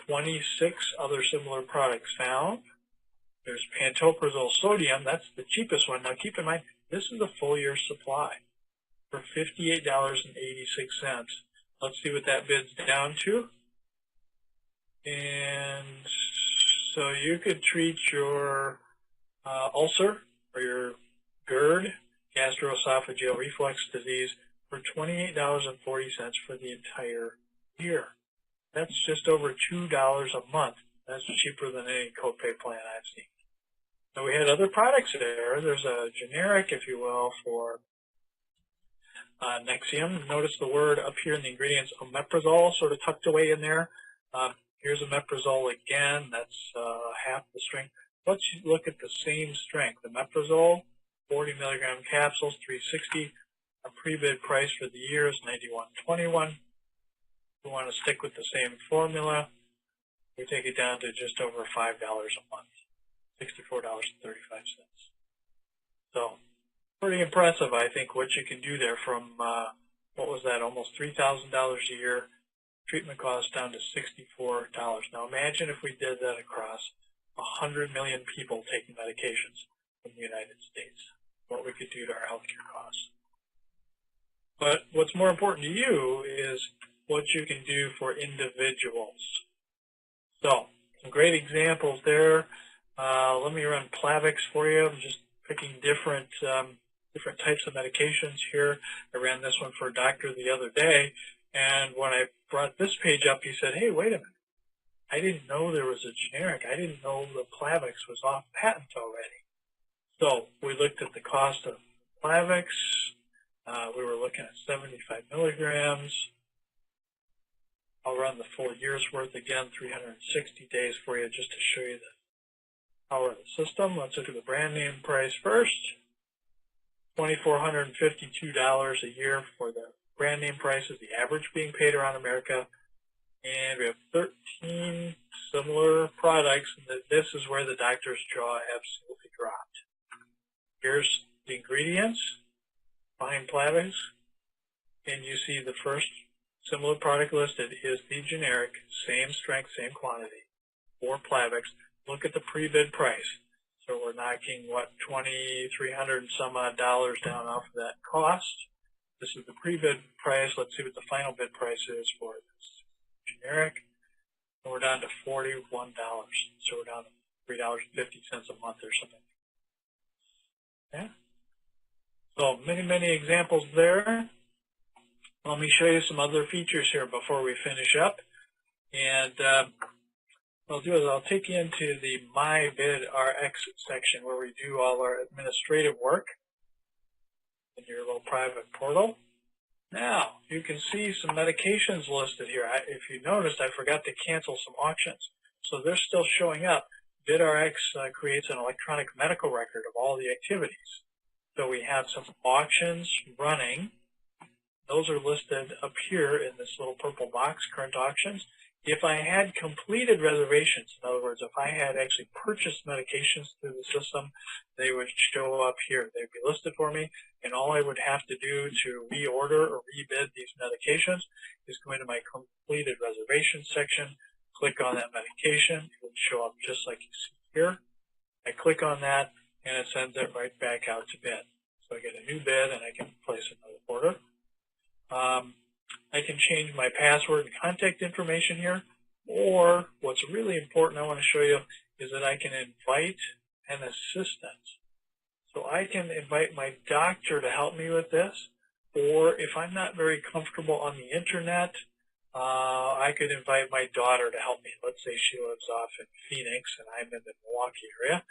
26 other similar products found. There's pantoprazole sodium. That's the cheapest one. Now, keep in mind, this is a full year supply for $58.86. Let's see what that bids down to. And so you could treat your ulcer or your GERD, gastroesophageal reflux disease, for $28.40 for the entire year. That's just over $2 a month. That's cheaper than any copay plan I've seen. So we had other products there. There's a generic, if you will, for Nexium. Notice the word up here in the ingredients, omeprazole, sort of tucked away in there. Here's omeprazole again. That's half the strength. Let's look at the same strength. Omeprazole, 40 milligram capsules, $360. Our pre-bid price for the year is $91.21. We want to stick with the same formula. We take it down to just over $5 a month, $64.35. So pretty impressive, I think, what you can do there from, what was that, almost $3,000 a year, treatment cost down to $64. Now imagine if we did that across 100 million people taking medications in the United States, what we could do to our healthcare costs. But what's more important to you is what you can do for individuals. So, some great examples there. Let me run Plavix for you. I'm just picking different types of medications here. I ran this one for a doctor the other day, and when I brought this page up, he said, hey, wait a minute. I didn't know there was a generic. I didn't know the Plavix was off patent already. So we looked at the cost of Plavix. We were looking at 75 milligrams. I'll run the full year's worth again, 360 days for you, just to show you the power of the system. Let's look at the brand name price first. $2,452 a year for the brand name prices, the average being paid around America. And we have 13 similar products. This is where the doctor's jaw absolutely dropped. Here's the ingredients behind Plavix, and you see the first similar product listed is the generic, same strength, same quantity, for Plavix. Look at the pre-bid price. So we're knocking, what, $2,300 and some odd dollars down off of that cost. This is the pre-bid price. Let's see what the final bid price is for this generic. And we're down to $41. So we're down to $3.50 a month or something. Yeah. So many examples there. Let me show you some other features here before we finish up. And what I'll do is I'll take you into the My BidRX section where we do all our administrative work in your little private portal. Now, you can see some medications listed here. If you noticed, I forgot to cancel some auctions. So they're still showing up. BidRX creates an electronic medical record of all the activities. So we have some auctions running. Those are listed up here in this little purple box, current auctions. If I had completed reservations, in other words, if I had actually purchased medications through the system, they would show up here. They'd be listed for me, and all I would have to do to reorder or rebid these medications is go into my completed reservation section, click on that medication. It would show up just like you see here. I click on that, and it sends it right back out to bid. So I get a new bid, and I can place another order. I can change my password and contact information here, or what's really important I want to show you is that I can invite an assistant. So I can invite my doctor to help me with this, or if I'm not very comfortable on the internet, I could invite my daughter to help me. Let's say she lives off in Phoenix and I'm in the Milwaukee area,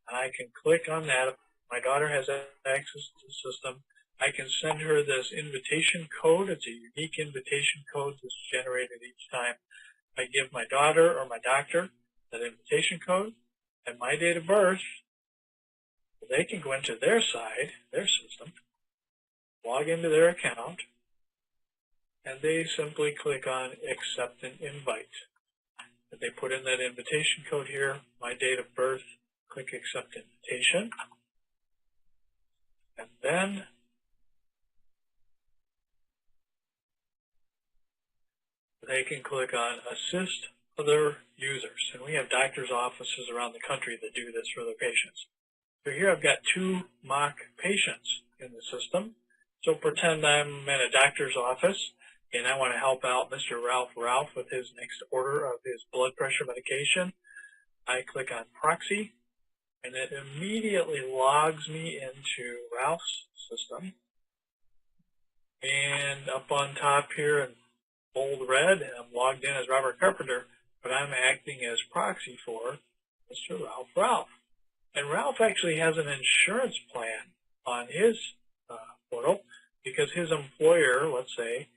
and I can click on that. If my daughter has access to the system, I can send her this invitation code. It's a unique invitation code that's generated each time I give my daughter or my doctor that invitation code and my date of birth. They can go into their side, their system, log into their account, and they simply click on accept an invite. And they put in that invitation code here, my date of birth, click accept invitation, and then they can click on assist other users. And we have doctors' offices around the country that do this for their patients. So here I've got 2 mock patients in the system. So pretend I'm in a doctor's office and I want to help out Mr. Ralph with his next order of his blood pressure medication. I click on proxy and it immediately logs me into Ralph's system. And up on top here in bold red, I'm logged in as Robert Carpenter, but I'm acting as proxy for Mr. Ralph. And Ralph actually has an insurance plan on his portal because his employer, let's say,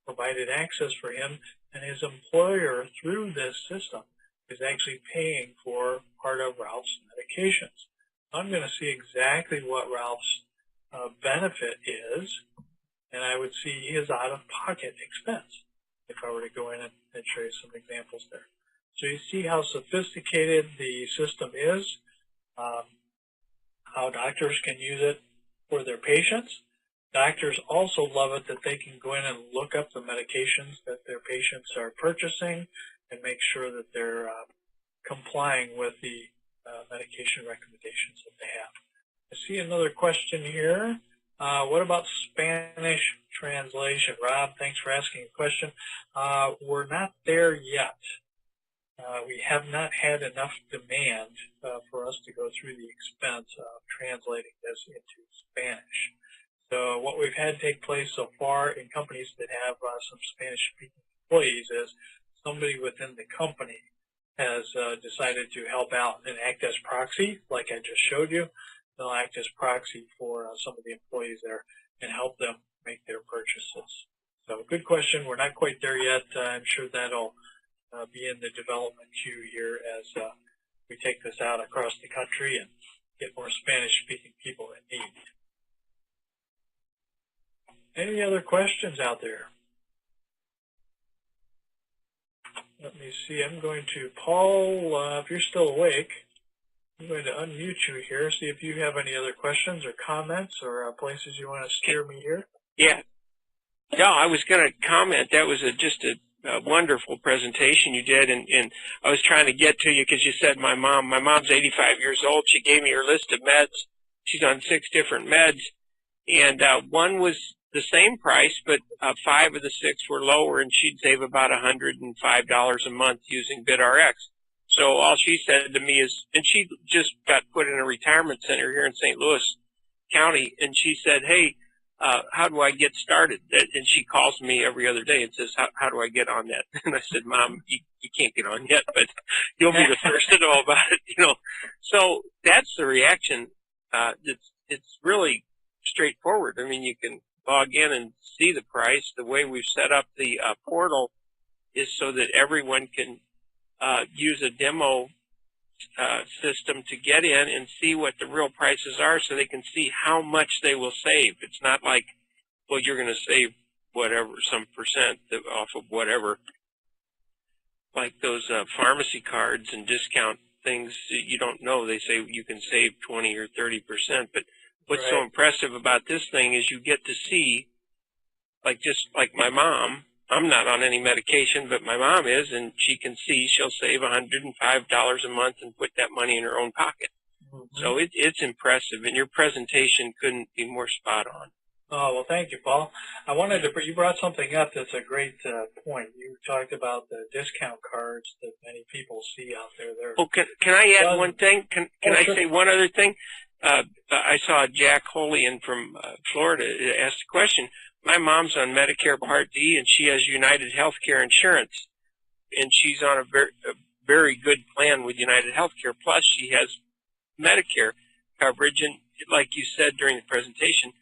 provided access for him, and his employer through this system is actually paying for part of Ralph's medications. I'm going to see exactly what Ralph's benefit is, and I would see his out-of-pocket expense if I were to go in and show you some examples there. So you see how sophisticated the system is, how doctors can use it for their patients. Doctors also love it that they can go in and look up the medications that their patients are purchasing and make sure that they're complying with the medication recommendations that they have. I see another question here. What about Spanish translation? Rob, thanks for asking a question. We're not there yet. We have not had enough demand for us to go through the expense of translating this into Spanish. So what we've had take place so far in companies that have some Spanish-speaking employees is somebody within the company has decided to help out and act as proxy, like I just showed you. They'll act as proxy for some of the employees there and help them make their purchases. So good question. We're not quite there yet. I'm sure that'll be in the development queue here as we take this out across the country and get more Spanish-speaking people in need. Any other questions out there? Let me see. I'm going to, Paul, if you're still awake, I'm going to unmute you here, see if you have any other questions or comments or places you want to steer me here. Yeah. No, I was going to comment. That was just a wonderful presentation you did, and I was trying to get to you because you said my mom's 85 years old. She gave me her list of meds. She's on 6 different meds, and one was the same price, but 5 of the 6 were lower, and she'd save about $105 a month using BidRX. So all she said to me is, and she just got put in a retirement center here in St. Louis County, and she said, hey, how do I get started? And she calls me every other day and says, how do I get on that? And I said, Mom, you can't get on yet, but you'll be the first to know about it, you know. So that's the reaction. It's really straightforward. I mean, you can log in and see the price. The way we've set up the portal is so that everyone can use a demo system to get in and see what the real prices are so they can see how much they will save. It's not like, well, you're going to save whatever, some percent off of whatever, like those pharmacy cards and discount things. You don't know. They say you can save 20 or 30%, but what's so impressive about this thing is you get to see, like just like my mom, I'm not on any medication, but my mom is, and she can see she'll save $105 a month and put that money in her own pocket. Mm-hmm. So it's impressive, and your presentation couldn't be more spot on. Oh, well, thank you, Paul. I wanted to, you brought something up that's a great point. You talked about the discount cards that many people see out there. Oh, can I add one thing? Can I say one other thing? I saw Jack Holian from Florida ask the question. My mom's on Medicare Part D, and she has United Healthcare insurance, and she's on a very good plan with United Healthcare. Plus, she has Medicare coverage, and like you said during the presentation,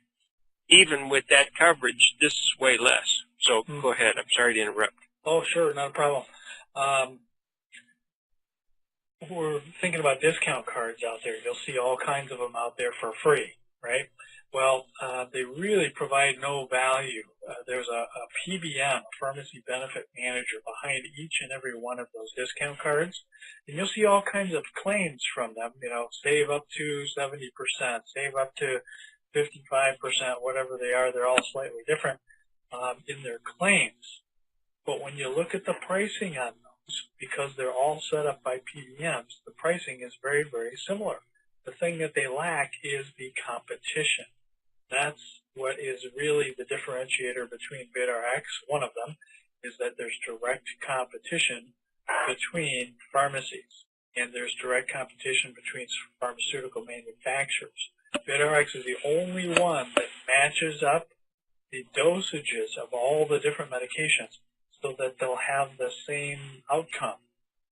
even with that coverage, this is way less. So go ahead. I'm sorry to interrupt. Oh, sure, not a problem. We're thinking about discount cards out there. You'll see all kinds of them out there for free, right? Well, they really provide no value. There's a PBM, a pharmacy benefit manager, behind each and every one of those discount cards. And you'll see all kinds of claims from them, you know, save up to 70%, save up to 55%, whatever they are. They're all slightly different in their claims. But when you look at the pricing on those, because they're all set up by PBMs, the pricing is very, very similar. The thing that they lack is the competition. That's what is really the differentiator between BidRX. One of them is that there's direct competition between pharmacies. and there's direct competition between pharmaceutical manufacturers. BidRX is the only one that matches up the dosages of all the different medications so that they'll have the same outcome.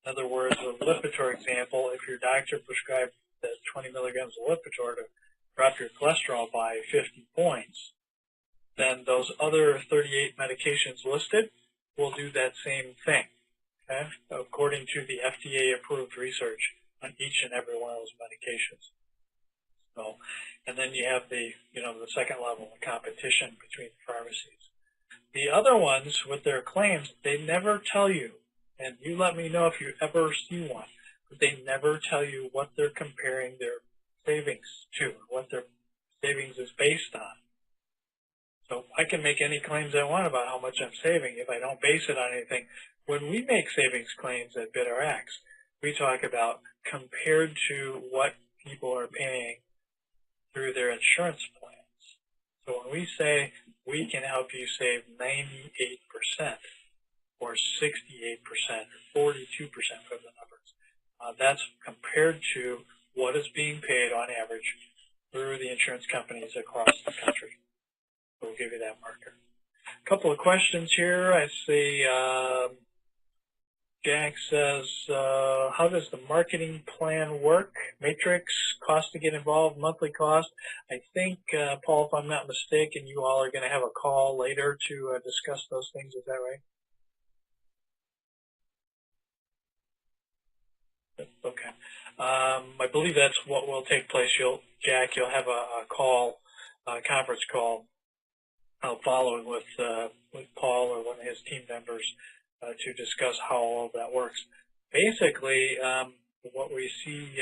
In other words, a Lipitor example, if your doctor prescribed the 20 milligrams of Lipitor to drop your cholesterol by 50 points, then those other 38 medications listed will do that same thing, okay, according to the FDA-approved research on each and every one of those medications. So, and then you have the second level of competition between pharmacies. The other ones with their claims, they never tell you, and you let me know if you ever see one, but they never tell you what they're comparing their savings to, what their savings is based on. So I can make any claims I want about how much I'm saving if I don't base it on anything. When we make savings claims at BidRX, we talk about compared to what people are paying through their insurance plans. So when we say we can help you save 98% or 68% or 42% for the numbers, that's compared to what is being paid on average through the insurance companies across the country. So we'll give you that marker. A couple of questions here. I see Jack says, how does the marketing plan work? Matrix, cost to get involved, monthly cost. I think, Paul, if I'm not mistaken, you all are going to have a call later to discuss those things. Is that right? Okay. I believe that's what will take place. Jack, you'll have a call, a conference call, following with Paul or one of his team members to discuss how all of that works. Basically, what we see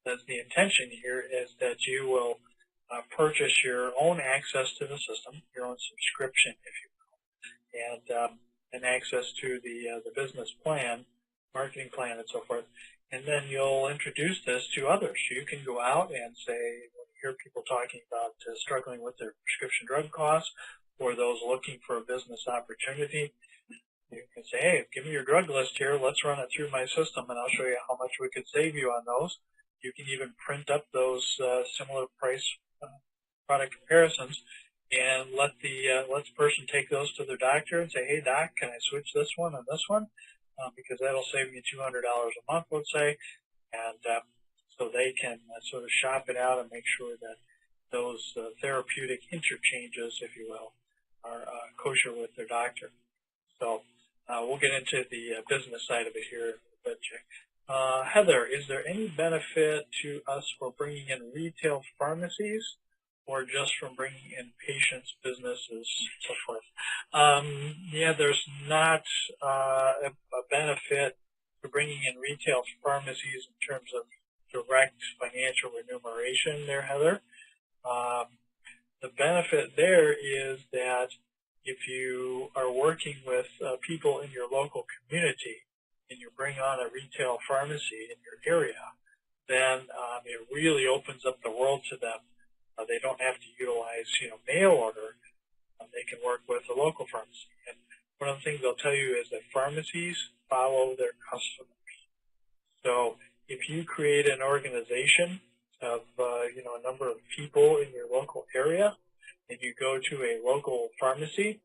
as the intention here is that you will purchase your own access to the system, your own subscription, if you will, and access to the business plan, marketing plan, and so forth. And then you'll introduce this to others. You can go out and say, when you hear people talking about struggling with their prescription drug costs or those looking for a business opportunity, you can say, hey, give me your drug list here. Let's run it through my system, and I'll show you how much we could save you on those. You can even print up those similar price product comparisons and let the person take those to their doctor and say, hey, doc, can I switch this one and this one? Because that'll save me $200 a month, let's say, and so they can sort of shop it out and make sure that those therapeutic interchanges, if you will, are kosher with their doctor. So we'll get into the business side of it here. But Heather, is there any benefit to us for bringing in retail pharmacies or just from bringing in patients, businesses, so forth? Yeah, there's not a benefit for bringing in retail pharmacies in terms of direct financial remuneration there, Heather. The benefit there is that if you are working with people in your local community and you bring on a retail pharmacy in your area, then it really opens up the world to them. They don't have to utilize, mail order. They can work with a local pharmacy. And one of the things they'll tell you is that pharmacies follow their customers. So if you create an organization of, a number of people in your local area, and you go to a local pharmacy,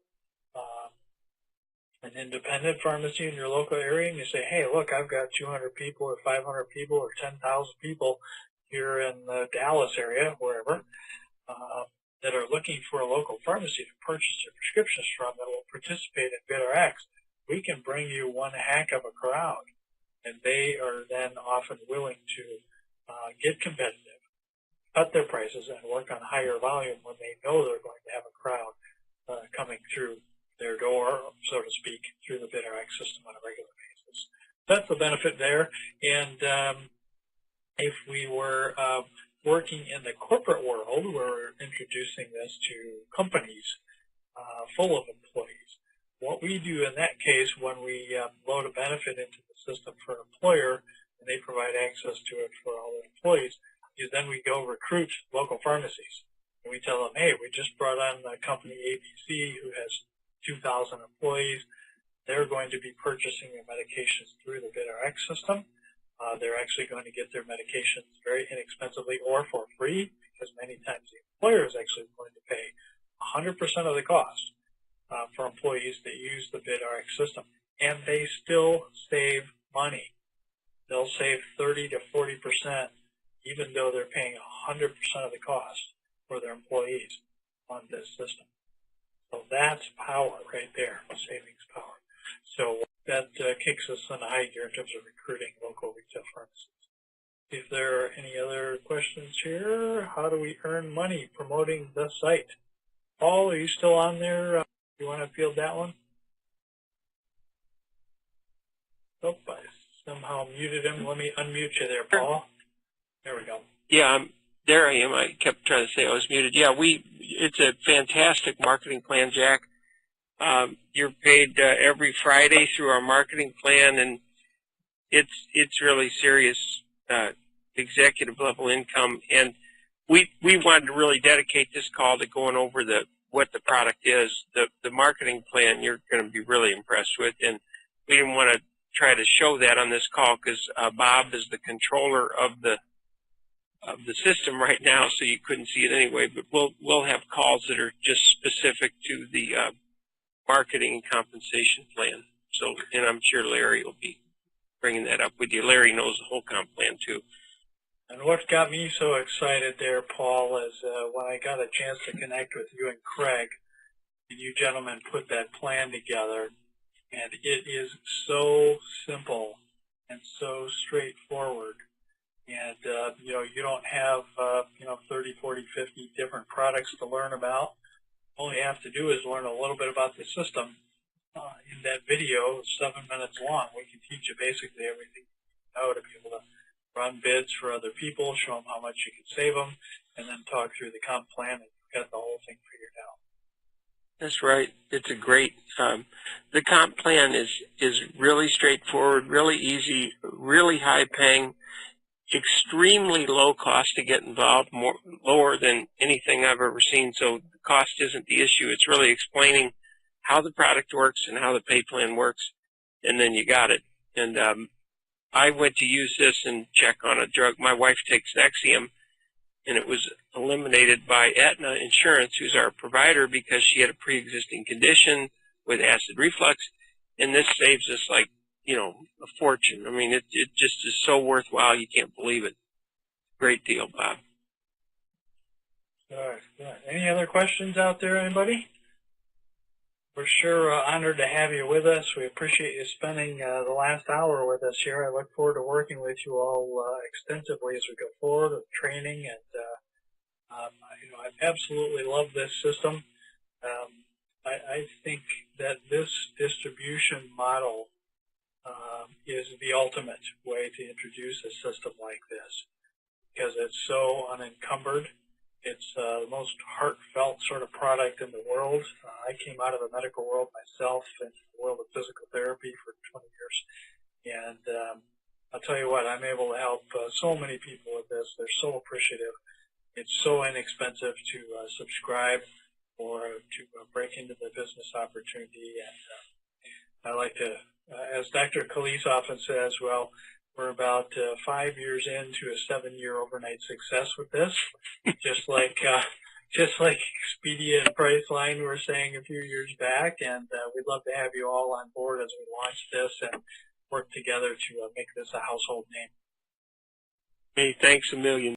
an independent pharmacy in your local area, and you say, hey, look, I've got 200 people or 500 people or 10,000 people here in the Dallas area, wherever, that are looking for a local pharmacy to purchase their prescriptions from that will participate in BidRX, we can bring you one heck of a crowd. And they are then often willing to get competitive, cut their prices, and work on higher volume when they know they're going to have a crowd coming through their door, so to speak, through the BidRX system on a regular basis. That's the benefit there. And if we were working in the corporate world, we're introducing this to companies full of employees. What we do in that case when we load a benefit into the system for an employer and they provide access to it for all their employees, is then we go recruit local pharmacies. And we tell them, hey, we just brought on the company ABC who has 2,000 employees. They're going to be purchasing their medications through the BidRX system. they're actually going to get their medications very inexpensively or for free, because many times the employer is actually willing to pay 100% of the cost for employees that use the BidRX system, and they still save money. They'll save 30 to 40%, even though they're paying 100% of the cost for their employees on this system. So that's power right there, savings power. So that kicks us in a high gear in terms of recruiting local retail pharmacies. If there are any other questions here, how do we earn money promoting the site? Paul, are you still on there? You want to field that one? Oh, I somehow muted him. Let me unmute you there, Paul. There we go. Yeah, there I am. I kept trying to say I was muted. Yeah, it's a fantastic marketing plan, Jack. You're paid every Friday through our marketing plan, and it's really serious executive level income. And we wanted to really dedicate this call to going over what the product is. The marketing plan you're going to be really impressed with, and we didn't want to try to show that on this call because Bob is the controller of the system right now, so you couldn't see it anyway. But we'll have calls that are just specific to the marketing and compensation plan. So, and I'm sure Larry will be bringing that up with you. Larry knows the whole comp plan too. And what got me so excited there, Paul, is when I got a chance to connect with you and Craig, and you gentlemen put that plan together, and it is so simple and so straightforward. And, you don't have, 30, 40, 50 different products to learn about. All you have to do is learn a little bit about the system. In that video, 7 minutes long, we can teach you basically everything you know to be able to run bids for other people, show them how much you can save them, and then talk through the comp plan, and you've got the whole thing figured out. That's right. It's a great, the comp plan is really straightforward, really easy, really high paying, extremely low cost to get involved, lower than anything I've ever seen. So the cost isn't the issue. It's really explaining how the product works and how the pay plan works, and then you got it. And I went to use this and check on a drug. My wife takes Nexium, and it was eliminated by Aetna Insurance, who's our provider, because she had a pre-existing condition with acid reflux, and this saves us a fortune. I mean, it just is so worthwhile. You can't believe it. Great deal, Bob. Good. Any other questions out there, anybody? We're sure honored to have you with us. We appreciate you spending the last hour with us here. I look forward to working with you all extensively as we go forward with training. And I absolutely love this system. I think that this distribution model is the ultimate way to introduce a system like this, because it's so unencumbered. It's the most heartfelt sort of product in the world. I came out of the medical world myself in the world of physical therapy for 20 years. And I'll tell you what, I'm able to help so many people with this. They're so appreciative. It's so inexpensive to subscribe or to break into the business opportunity. And I like to, as Dr. Calise often says, well, we're about 5 years into a 7-year overnight success with this, just like Expedia and Priceline were saying a few years back. And we'd love to have you all on board as we launch this and work together to make this a household name. Hey, thanks a million.